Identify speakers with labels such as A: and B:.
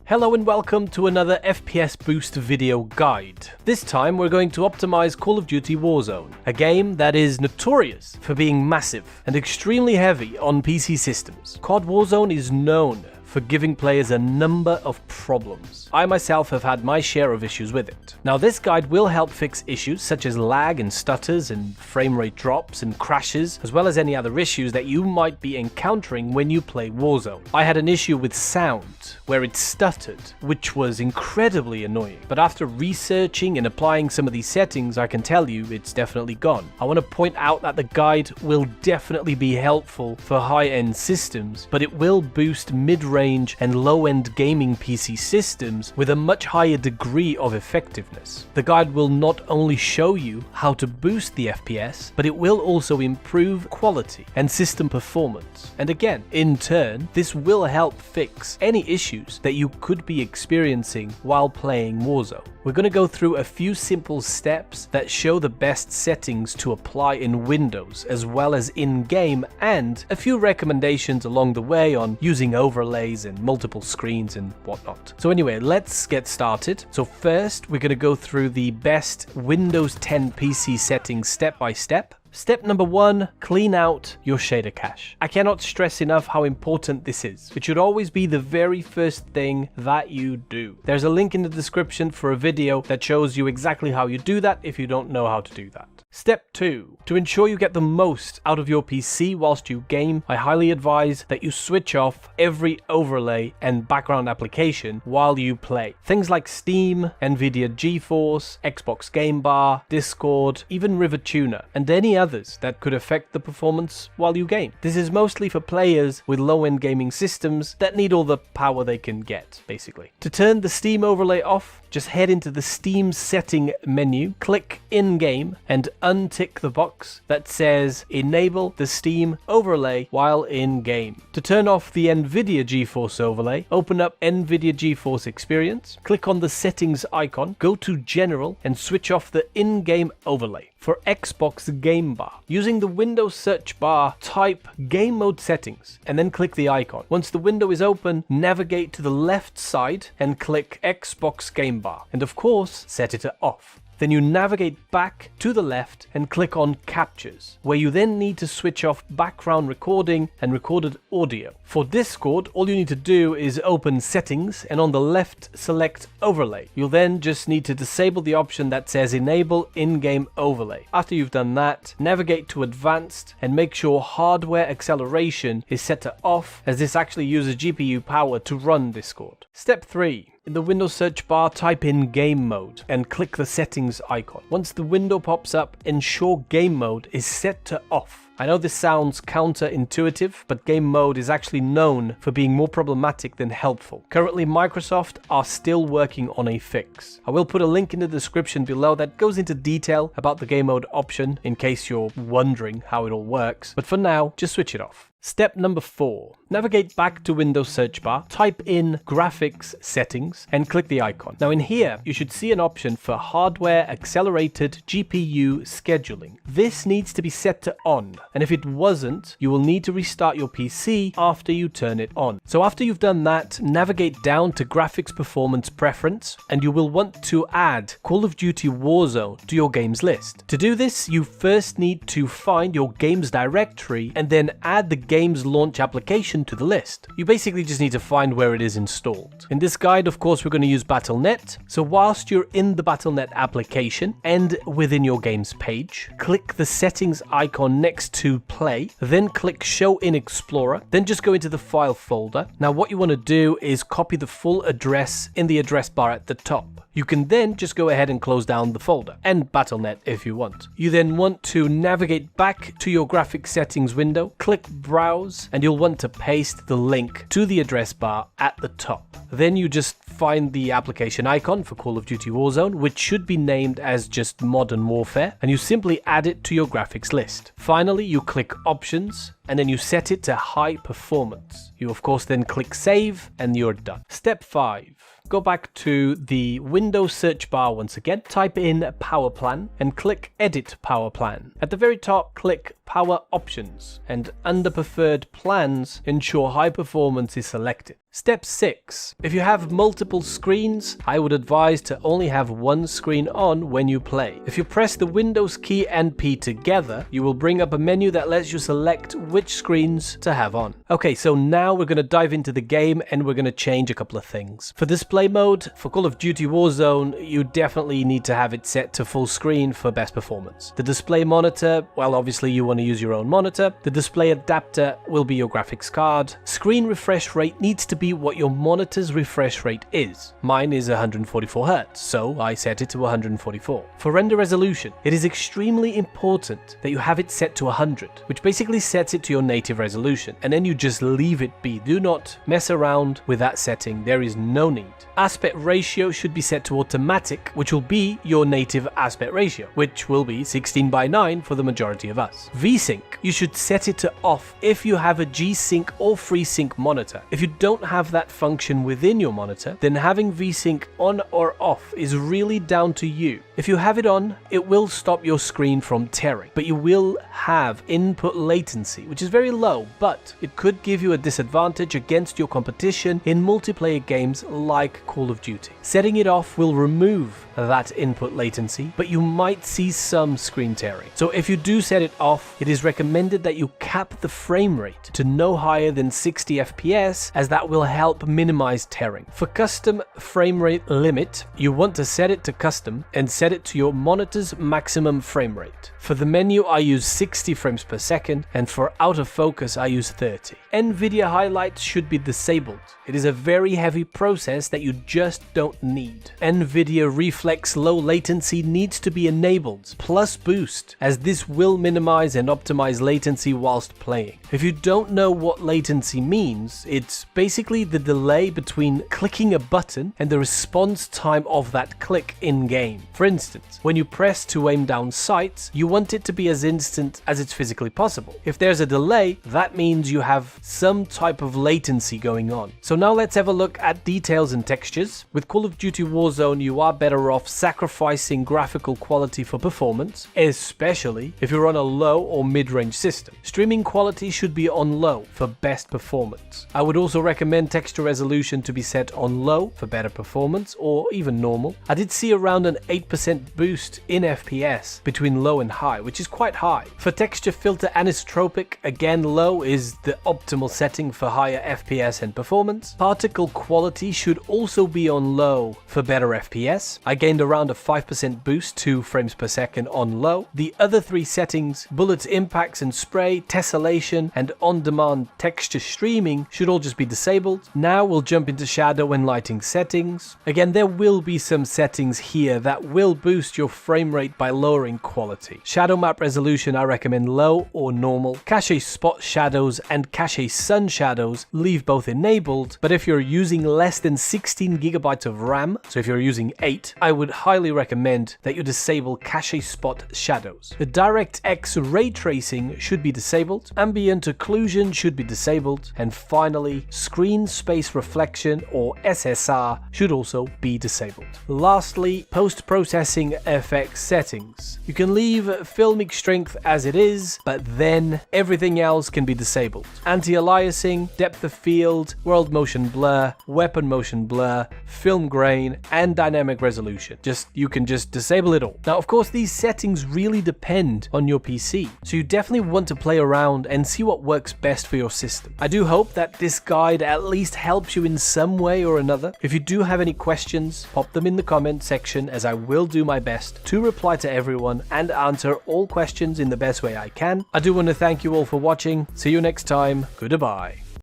A: Hello and welcome to another FPS boost video guide. This time we're going to optimize Call of Duty Warzone, a game that is notorious for being massive and extremely heavy on PC systems. CoD Warzone is known for giving players a number of problems. I myself have had my share of issues with it. Now this guide will help fix issues such as lag and stutters and frame rate drops and crashes, as well as any other issues that you might be encountering when you play Warzone. I had an issue with sound where it stuttered, which was incredibly annoying. But after researching and applying some of these settings, I can tell you it's definitely gone. I want to point out that the guide will definitely be helpful for high-end systems, but it will boost mid-range and low-end gaming PC systems with a much higher degree of effectiveness. The guide will not only show you how to boost the FPS, but it will also improve quality and system performance. And again, in turn, this will help fix any issues that you could be experiencing while playing Warzone. We're going to go through a few simple steps that show the best settings to apply in Windows as well as in-game, and a few recommendations along the way on using overlays and multiple screens and whatnot. So anyway, let's get started. So first, we're going to go through the best Windows 10 PC settings step by step. Step number 1, clean out your shader cache. I cannot stress enough how important this is. It should always be the very first thing that you do. There's a link in the description for a video that shows you exactly how you do that if you don't know how to do that. Step 2, to ensure you get the most out of your PC whilst you game, I highly advise that you switch off every overlay and background application while you play. Things like Steam, Nvidia GeForce, Xbox Game Bar, Discord, even River Tuner, and any others that could affect the performance while you game. This is mostly for players with low-end gaming systems that need all the power they can get, basically. To turn the Steam overlay off, just head into the Steam setting menu, click in-game, and untick the box that says enable the Steam overlay while in-game. To turn off the Nvidia GeForce overlay, open up Nvidia GeForce Experience, click on the settings icon, go to general, and switch off the in-game overlay. For Xbox Game Bar, using the Windows search bar, type game mode settings and then click the icon. Once the window is open, navigate to the left side and click Xbox Game Bar, and of course set it to off. Then you navigate back to the left and click on Captures, where you then need to switch off background recording and recorded audio. For Discord, all you need to do is open Settings and on the left select Overlay. You'll then just need to disable the option that says Enable In-Game Overlay. After you've done that, navigate to Advanced and make sure Hardware Acceleration is set to Off, as this actually uses GPU power to run Discord. Step 3. In the Windows search bar, type in Game Mode and click the Settings icon. Once the window pops up, ensure Game Mode is set to Off. I know this sounds counterintuitive, but game mode is actually known for being more problematic than helpful. Currently, Microsoft are still working on a fix. I will put a link in the description below that goes into detail about the game mode option in case you're wondering how it all works. But for now, just switch it off. Step number 4. Navigate back to Windows search bar, type in Graphics Settings, and click the icon. Now in here, you should see an option for Hardware Accelerated GPU Scheduling. This needs to be set to on, and if it wasn't, you will need to restart your PC after you turn it on. So after you've done that, navigate down to Graphics Performance Preference, and you will want to add Call of Duty Warzone to your games list. To do this, you first need to find your games directory and then add the game's launch application to the list. You basically just need to find where it is installed. In this guide, of course, we're going to use Battle.net. So whilst you're in the Battle.net application and within your games page, click the settings icon next to play, then click show in Explorer, then just go into the file folder. Now what you want to do is copy the full address in the address bar at the top. You can then just go ahead and close down the folder and Battle.net if you want. You then want to navigate back to your graphics settings window, click browse, and you'll want to paste the link to the address bar at the top. Then you just find the application icon for Call of Duty Warzone, which should be named as just Modern Warfare, and you simply add it to your graphics list. Finally, you click Options, and then you set it to High Performance. You of course then click Save, and you're done. Step 5. Go back to the Windows search bar once again, type in Power Plan and click Edit Power Plan. At the very top, click Power Options, and under Preferred Plans, ensure High Performance is selected. Step 6. If you have multiple screens, I would advise to only have one screen on when you play. If you press the Windows key and P together, you will bring up a menu that lets you select which screens to have on. Okay, so now we're going to dive into the game and we're going to change a couple of things. For display mode, for Call of Duty Warzone, you definitely need to have it set to full screen for best performance. The display monitor, well, obviously you want to use your own monitor. The display adapter will be your graphics card. Screen refresh rate needs to be what your monitor's refresh rate is. Mine is 144 Hz, so I set it to 144. For render resolution, it is extremely important that you have it set to 100, which basically sets it to your native resolution, and then you just leave it be. Do not mess around with that setting, there is no need. Aspect ratio should be set to automatic, which will be your native aspect ratio, which will be 16:9 for the majority of us. VSync, you should set it to off if you have a G-Sync or FreeSync monitor. If you don't have that function within your monitor, then having VSync on or off is really down to you. If you have it on, it will stop your screen from tearing, but you will have input latency, which is very low, but it could give you a disadvantage against your competition in multiplayer games like Call of Duty. Setting it off will remove that input latency, but you might see some screen tearing. So if you do set it off, it is recommended that you cap the frame rate to no higher than 60 FPS, as that will help minimize tearing. For custom frame rate limit, you want to set it to custom and set it to your monitor's maximum frame rate. For the menu, I use 60 frames per second, and for out of focus, I use 30. NVIDIA highlights should be disabled. It is a very heavy process that you just don't need. NVIDIA reflex low latency needs to be enabled, plus boost, as this will minimize and optimize latency whilst playing. If you don't know what latency means, it's basically the delay between clicking a button and the response time of that click in-game. For instance, when you press to aim down sights, you want it to be as instant as it's physically possible. If there's a delay, that means you have some type of latency going on. So now let's have a look at details and textures. With Call of Duty Warzone, you are better off sacrificing graphical quality for performance, especially if you're on a low or mid-range system. Streaming quality should be on low for best performance. I would also recommend texture resolution to be set on low for better performance, or even normal. I did see around an 8% boost in FPS between low and high, which is quite high. For texture filter anisotropic, again low is the optimal setting for higher FPS and performance. Particle quality should also be on low for better FPS. I gained around a 5% boost, 2 frames per second on low. The other three settings, bullets, impacts and spray, tessellation and on-demand texture streaming, should all just be disabled. Now we'll jump into shadow and lighting settings. Again, there will be some settings here that will boost your frame rate by lowering quality. Shadow map resolution, I recommend low or normal. Cache spot shadows and cache sun shadows, leave both enabled, but if you're using less than 16 gigabytes of RAM, so if you're using 8, I would highly recommend that you disable cache spot shadows. The DirectX ray tracing should be disabled, ambient occlusion should be disabled, and finally, screen space reflection or SSR should also be disabled. Lastly, post-processing FX settings. You can leave filmic strength as it is, but then everything else can be disabled. Anti-aliasing, depth of field, world motion blur, weapon motion blur, film grain, and dynamic resolution. You can just disable it all. Now, of course, these settings really depend on your PC, so you definitely want to play around and see what works best for your system. I do hope that this guide at least helps you in some way or another. If you do have any questions, pop them in the comment section, as I will do my best to reply to everyone and answer all questions in the best way I can. I do want to thank you all for watching. See you next time. Goodbye.